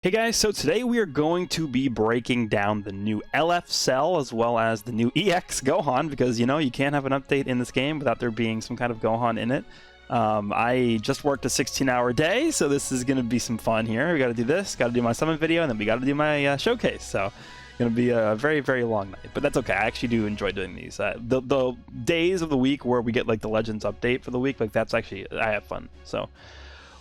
Hey guys, so today we are going to be breaking down the new LF Cell as well as the new EX Gohan because, you know, you can't have an update in this game without there being some kind of Gohan in it. I just worked a 16-hour day, so this is going to be some fun here. We got to do this, got to do my summon video, and then we got to do my showcase. So going to be a very, very long night, but that's okay. I actually do enjoy doing these. The days of the week where we get like the Legends update for the week, like that's actually, I have fun. So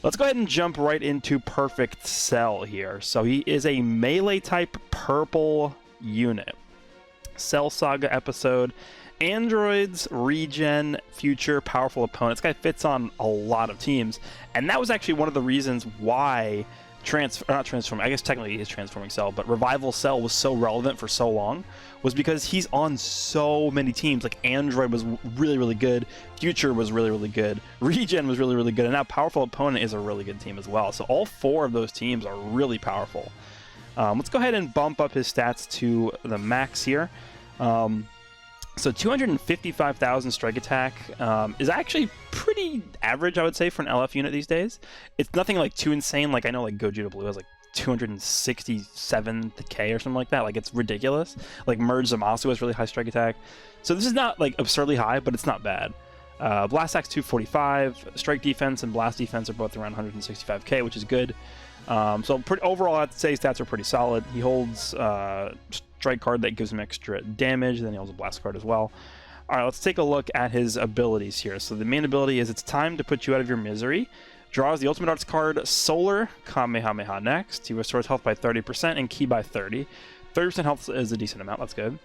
let's go ahead and jump right into Perfect Cell here. So he is a melee type purple unit. Cell Saga episode. Androids, regen, future, powerful opponent. This guy fits on a lot of teams. And that was actually one of the reasons why not Transforming, I guess technically he is Transforming Cell, but Revival Cell was so relevant for so long was because he's on so many teams. Like Android was really, really good, Future was really, really good, Regen was really, really good, and now Powerful Opponent is a really good team as well. So all four of those teams are really powerful. Let's go ahead and bump up his stats to the max here. So 255,000 strike attack is actually pretty average, I would say, for an LF unit these days. It's nothing like too insane. Like I know like Gogeta Blue has like 267k or something like that. Like it's ridiculous. Like Merge Zamasu has really high strike attack. So this is not like absurdly high, but it's not bad. Blast Axe 245, strike defense and blast defense are both around 165k, which is good. So overall, I'd say stats are pretty solid. He holds strike card that gives him extra damage, then he holds a blast card as well. Alright, let's take a look at his abilities here. So the main ability is It's Time to Put You Out of Your Misery. Draws the Ultimate Arts card Solar Kamehameha next. He restores health by 30% and ki by 30. 30% health is a decent amount, that's good.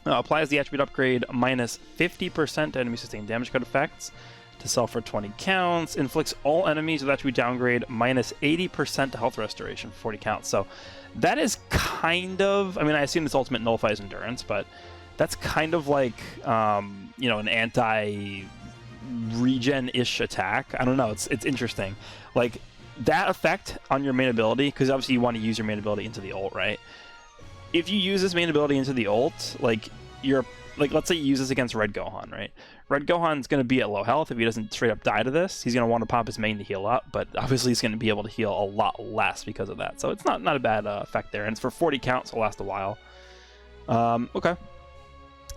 Applies the attribute upgrade minus 50% to enemy sustained damage card effects to sell for 20 counts. Inflicts all enemies with attribute downgrade minus 80% to health restoration for 40 counts. So that is kind of, I mean, I assume this ultimate nullifies endurance, but that's kind of like, you know, an anti-regen-ish attack. I don't know, it's interesting. Like, that effect on your main ability, because obviously you want to use your main ability into the ult, right? If you use this main ability into the ult, like, let's say you use this against Red Gohan, right? Red Gohan's going to be at low health. If he doesn't straight up die to this, he's going to want to pop his main to heal up, but obviously he's going to be able to heal a lot less because of that. So it's not a bad effect there, and it's for 40 counts, so it'll last a while. Okay.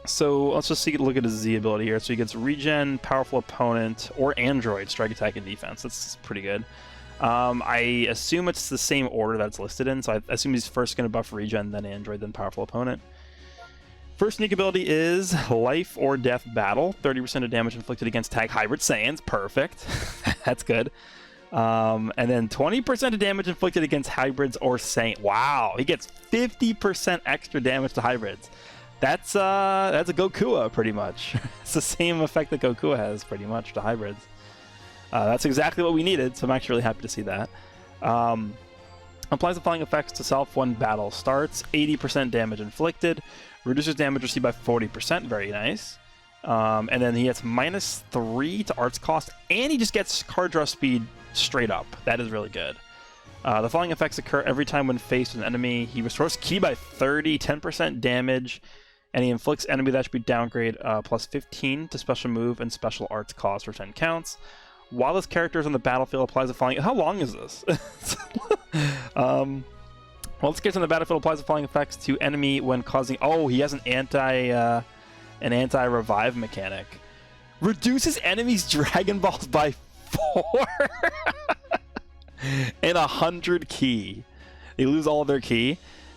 So let's just look at his Z ability here. So he gets Regen, Powerful Opponent, or Android, Strike, Attack, and Defense. That's pretty good. I assume it's the same order that's listed in, so I assume he's first going to buff Regen, then Android, then Powerful Opponent. First sneak ability is Life or Death Battle. 30% of damage inflicted against tag Hybrid Saiyans. Perfect. That's good. And then 20% of damage inflicted against hybrids or Saiyan. Wow, he gets 50% extra damage to hybrids. That's a Gokua pretty much. It's the same effect that Gokua has pretty much to hybrids. That's exactly what we needed, so I'm actually really happy to see that. Applies the following effects to self when battle starts. 80% damage inflicted. Reduces damage received by 40%. Very nice. And then he gets -3 to arts cost, and he just gets card draw speed straight up. That is really good. The following effects occur every time when faced with an enemy. He restores ki by 30, 10% damage, and he inflicts enemy that should be downgrade plus 15 to special move and special arts cost for 10 counts. While this character is on the battlefield, applies the following... How long is this? Well, this character on the battlefield applies the following effects to enemy when causing... Oh, he has an anti-revive mechanic. Reduces enemies' Dragon Balls by 4 and 100 ki. They lose all of their ki.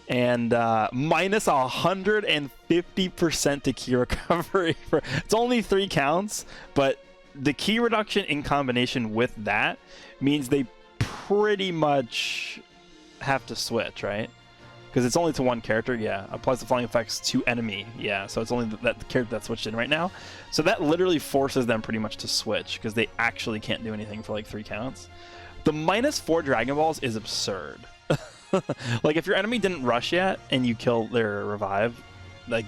And minus 150% to ki recovery. It's only 3 counts, but the ki reduction in combination with that means they pretty much have to switch, right? Because it's only to one character. Yeah, applies the following effects to enemy. Yeah, so it's only that character that's switched in right now. So that literally forces them pretty much to switch because they actually can't do anything for like 3 counts. The -4 Dragon Balls is absurd. Like if your enemy didn't rush yet and you kill their revive, like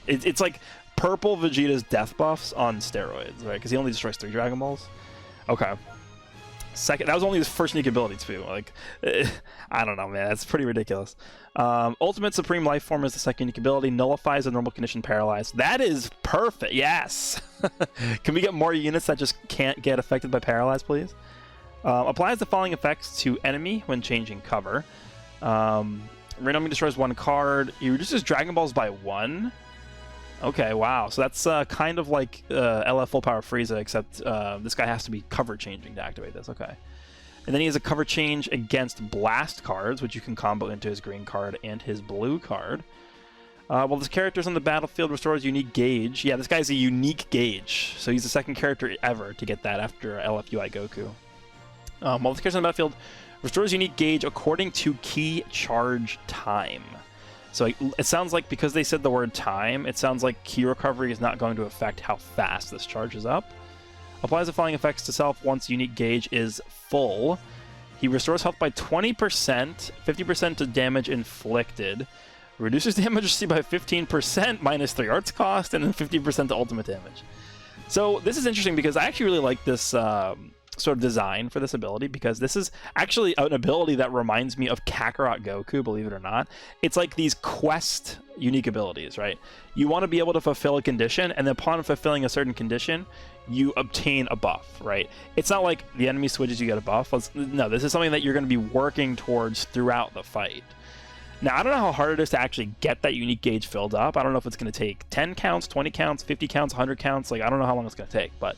it's like purple Vegeta's death buffs on steroids, right? Because he only destroys 3 Dragon Balls. Okay. Second, that was only his first sneak ability too. Like, I don't know, man. That's pretty ridiculous. Ultimate Supreme Life Form is the second unique ability. Nullifies a normal condition paralyzed. That is perfect. Yes. Can we get more units that just can't get affected by paralyzed, please? Applies the following effects to enemy when changing cover. Randomly destroys one card. He reduces Dragon Balls by 1. Okay, wow. So that's kind of like LF Full Power Frieza, except this guy has to be cover changing to activate this. Okay. And then he has a cover change against blast cards, which you can combo into his green card and his blue card. While this character is on the battlefield, restores unique gauge. Yeah, this guy's a unique gauge. So he's the second character ever to get that after LFUI Goku. While this character is on the battlefield, restores unique gauge according to key charge time. So it sounds like because they said the word time, it sounds like key recovery is not going to affect how fast this charges up. Applies the following effects to self once unique gauge is full. He restores health by 20%, 50% to damage inflicted, reduces damage received by 15%, minus 3 arts cost, and then 50% to ultimate damage. So this is interesting because I actually really like this sort of design for this ability, because this is actually an ability that reminds me of Kakarot Goku, believe it or not. It's like these quest unique abilities, right? You want to be able to fulfill a condition, and then upon fulfilling a certain condition, you obtain a buff, right? It's not like the enemy switches, you get a buff. No, this is something that you're going to be working towards throughout the fight. Now, I don't know how hard it is to actually get that unique gauge filled up. I don't know if it's going to take 10 counts, 20 counts, 50 counts, 100 counts. Like, I don't know how long it's going to take, but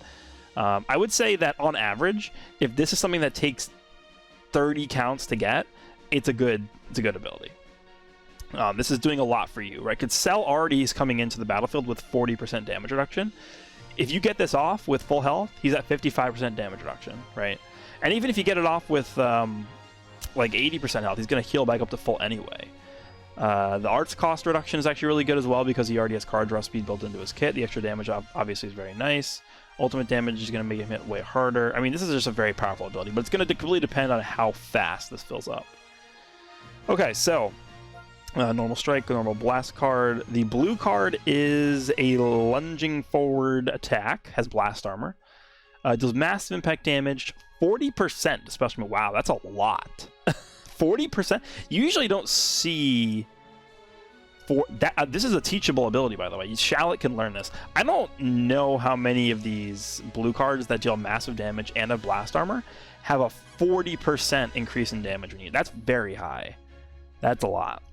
I would say that on average, if this is something that takes 30 counts to get, it's a good ability. This is doing a lot for you, right? Because Cell already is coming into the battlefield with 40% damage reduction. If you get this off with full health, he's at 55% damage reduction, right? And even if you get it off with like 80% health, he's going to heal back up to full anyway. The arts cost reduction is actually really good as well because he already has card draw speed built into his kit. The extra damage obviously is very nice. Ultimate damage is going to make him hit way harder. I mean, this is just a very powerful ability, but it's going to completely depend on how fast this fills up. Okay, so normal strike, normal blast card. The blue card is a lunging forward attack, has blast armor. Does massive impact damage, 40% special move. Wow, that's a lot. 40%? You usually don't see for that. This is a teachable ability, by the way. Shallot can learn this. I don't know how many of these blue cards that deal massive damage and have blast armor have a 40% increase in damage when you. That's very high. That's a lot.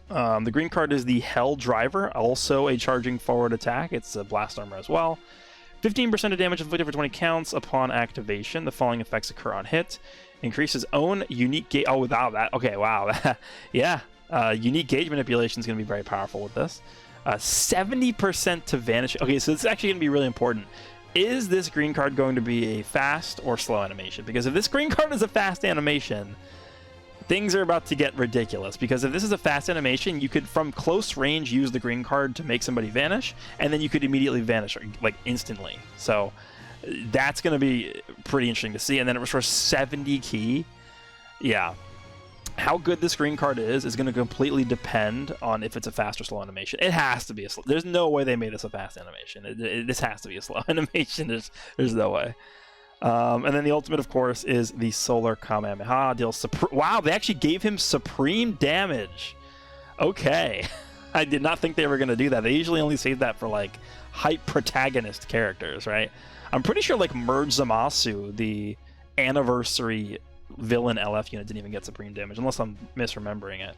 The green card is the Hell Driver, also a charging forward attack. It's a blast armor as well. 15% of damage inflicted for 20 counts upon activation. The following effects occur on hit. Increases own unique gauge. Oh, wow, that. Okay, wow. Yeah. Unique gauge manipulation is going to be very powerful with this. 70% to vanish. Okay, so this is actually going to be really important. Is this green card going to be a fast or slow animation? Because if this green card is a fast animation, things are about to get ridiculous, because if this is a fast animation, you could, from close range, use the green card to make somebody vanish, and then you could immediately vanish, like, instantly. So that's going to be pretty interesting to see. And then it restores 70 ki. Yeah. How good this green card is going to completely depend on if it's a fast or slow animation. It has to be a slow. There's no way they made this a fast animation. This has to be a slow animation. There's no way. And then the ultimate, of course, is the Solar Kamehameha. Deals wow, they actually gave him supreme damage. Okay. I did not think they were going to do that. They usually only save that for, like, hype protagonist characters, right? I'm pretty sure, like, Merge Zamasu, the anniversary villain LF unit, didn't even get supreme damage, unless I'm misremembering it.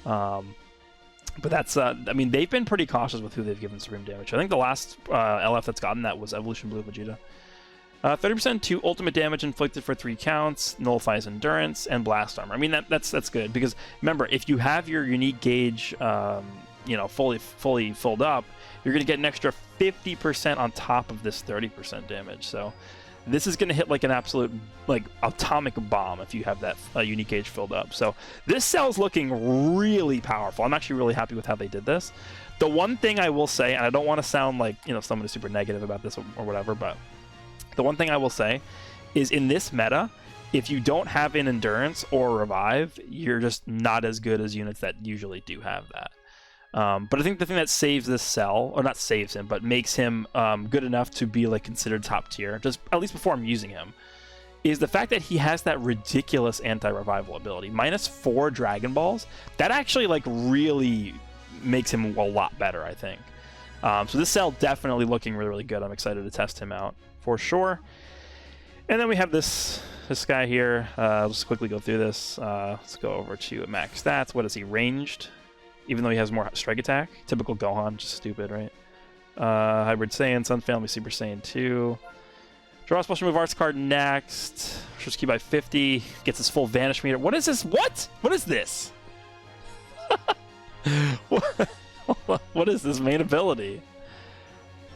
But that's, I mean, they've been pretty cautious with who they've given supreme damage. I think the last LF that's gotten that was Evolution Blue Vegeta. 30% to ultimate damage inflicted for 3 counts, nullifies endurance, and blast armor. I mean, that's good, because remember, if you have your unique gauge, you know, fully filled up, you're going to get an extra 50% on top of this 30% damage. So this is going to hit like an absolute, like, atomic bomb if you have that unique gauge filled up. So this cell's looking really powerful. I'm actually really happy with how they did this. The one thing I will say, and I don't want to sound like, you know, someone is super negative about this or whatever, but the one thing I will say is, in this meta, if you don't have an endurance or revive, you're just not as good as units that usually do have that. But I think the thing that saves this cell, or not saves him, but makes him good enough to be, like, considered top tier, just at least before I'm using him, is the fact that he has that ridiculous anti-revival ability. -4 Dragon Balls. That actually, like, really makes him a lot better, I think. So this cell definitely looking really, really good. I'm excited to test him out for sure. And then we have this guy here. I'll just quickly go through this. Let's go over to max stats. What is he? Ranged? Even though he has more strike attack. Typical Gohan, just stupid, right? Hybrid Saiyan, Sun Family, Super Saiyan 2. Draw a special move arts card next. Just key by 50. Gets his full Vanish meter. What is this? What? What is this? What is this main ability?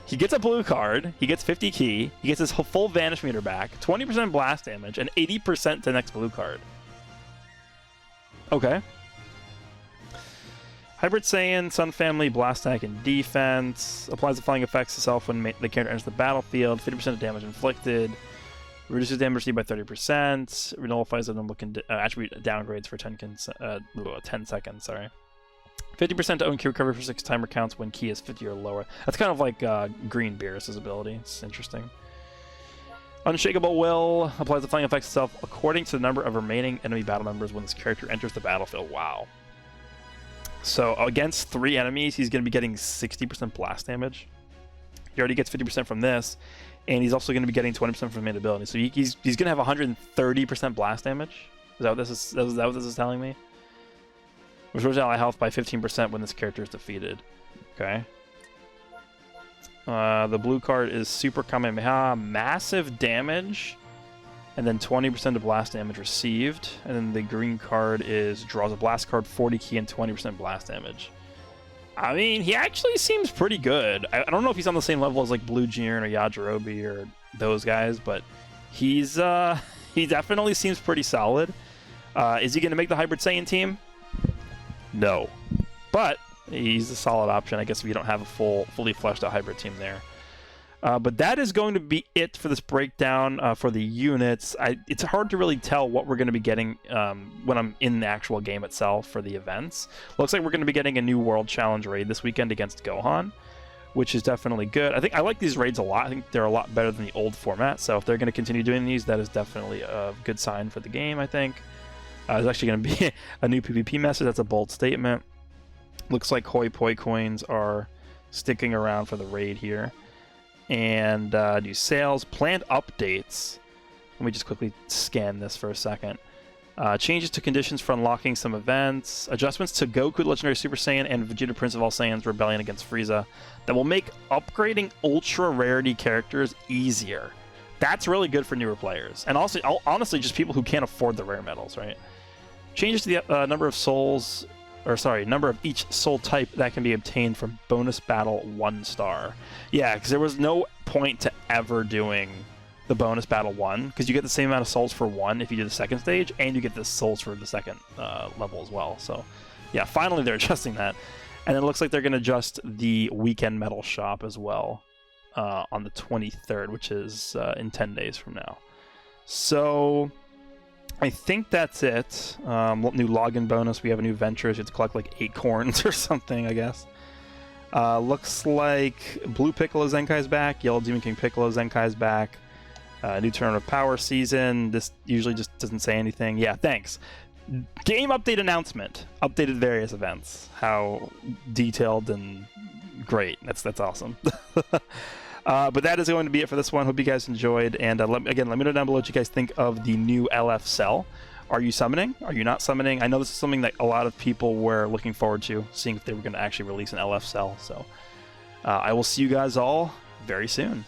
He gets a blue card. He gets 50 key. He gets his full Vanish meter back. 20% blast damage and 80% to the next blue card. Okay. Hybrid Saiyan, Sun Family, Blast Attack, and Defense. Applies the flying effects itself when the character enters the battlefield. 50% of damage inflicted. Reduces damage received by 30%. Nullifies the number attribute downgrades for 10 seconds. Sorry. 50% to own key recovery for 6 timer counts when key is 50 or lower. That's kind of like Green Beerus' ability. It's interesting. Unshakable Will. Applies the flying effects itself according to the number of remaining enemy battle members when this character enters the battlefield. Wow. So against 3 enemies, he's going to be getting 60% blast damage. He already gets 50% from this, and he's also going to be getting 20% from main ability. So he's going to have 130% blast damage. Is that what this is telling me? Restores ally health by 15% when this character is defeated. Okay. The blue card is Super Kamehameha, massive damage, and then 20% of blast damage received. And then the green card is draws a blast card, 40 key, and 20% blast damage. I mean, he actually seems pretty good. I don't know if he's on the same level as like Blue Jiren or Yajirobe or those guys, but he definitely seems pretty solid. Is he going to make the Hybrid Saiyan team? No. But he's a solid option, I guess, if you don't have a fully fleshed out hybrid team there. But that is going to be it for this breakdown for the units. It's hard to really tell what we're going to be getting when I'm in the actual game itself for the events. Looks like we're going to be getting a new World Challenge raid this weekend against Gohan, which is definitely good. I like these raids a lot. I think they're a lot better than the old format. So if they're going to continue doing these, that is definitely a good sign for the game, I think. There's actually going to be a new PvP message. That's a bold statement. Looks like Hoi Poi coins are sticking around for the raid here. And new sales, planned updates. Let me just quickly scan this for a second. Changes to conditions for unlocking some events. Adjustments to Goku Legendary Super Saiyan and Vegeta Prince of All Saiyans Rebellion against Frieza that will make upgrading ultra rarity characters easier. That's really good for newer players. And also, honestly, just people who can't afford the rare medals, right? Changes to the number of each soul type that can be obtained from bonus battle 1 star. Yeah, because there was no point to ever doing the bonus battle 1, because you get the same amount of souls for 1 if you do the second stage, and you get the souls for the second level as well. So, yeah, finally they're adjusting that. And it looks like they're going to adjust the weekend medal shop as well on the 23rd, which is in 10 days from now. So I think that's it. New login bonus. We have a new ventures. You have to collect like 8 corns or something, I guess. Looks like Blue Piccolo Zenkai's back. Yellow Demon King Piccolo Zenkai's back. New Tournament of Power season. This usually just doesn't say anything. Yeah, thanks. Game update announcement. Updated various events. How detailed and great. That's awesome. But that is going to be it for this one. Hope you guys enjoyed. And let me know down below what you guys think of the new LF Cell. Are you summoning? Are you not summoning? I know this is something that a lot of people were looking forward to, seeing if they were going to actually release an LF Cell. So I will see you guys all very soon.